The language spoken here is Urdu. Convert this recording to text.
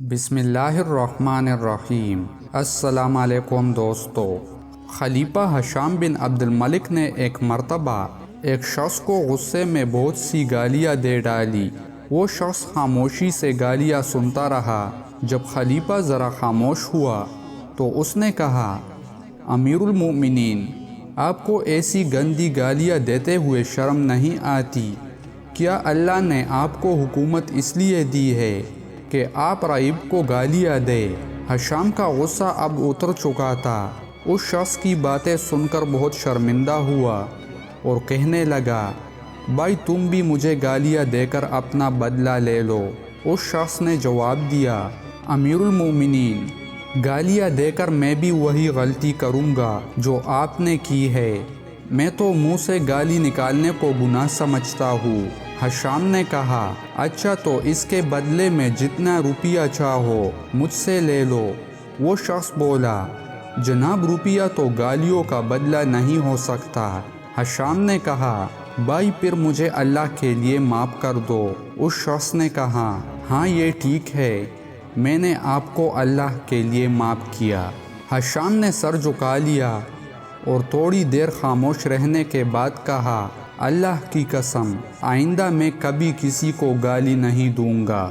بسم اللہ الرحمن الرحیم۔ السلام علیکم دوستو۔ خلیفہ ہشام بن عبد الملک نے ایک مرتبہ ایک شخص کو غصے میں بہت سی گالیاں دے ڈالی۔ وہ شخص خاموشی سے گالیاں سنتا رہا۔ جب خلیفہ ذرا خاموش ہوا تو اس نے کہا، امیر المؤمنین، آپ کو ایسی گندی گالیاں دیتے ہوئے شرم نہیں آتی؟ کیا اللہ نے آپ کو حکومت اس لیے دی ہے کہ آپ رعیب کو گالیاں دے؟ ہشام کا غصہ اب اتر چکا تھا۔ اس شخص کی باتیں سن کر بہت شرمندہ ہوا اور کہنے لگا، بھائی تم بھی مجھے گالیاں دے کر اپنا بدلہ لے لو۔ اس شخص نے جواب دیا، امیر المومنین، گالیاں دے کر میں بھی وہی غلطی کروں گا جو آپ نے کی ہے۔ میں تو منہ سے گالی نکالنے کو گناہ سمجھتا ہوں۔ ہشام نے کہا، اچھا تو اس کے بدلے میں جتنا روپیہ چاہو مجھ سے لے لو۔ وہ شخص بولا، جناب روپیہ تو گالیوں کا بدلہ نہیں ہو سکتا۔ ہشام نے کہا، بھائی پھر مجھے اللہ کے لیے معاف کر دو۔ اس شخص نے کہا، ہاں یہ ٹھیک ہے، میں نے آپ کو اللہ کے لیے معاف کیا۔ ہشام نے سر جھکا لیا اور تھوڑی دیر خاموش رہنے کے بعد کہا، اللہ کی قسم آئندہ میں کبھی کسی کو گالی نہیں دوں گا۔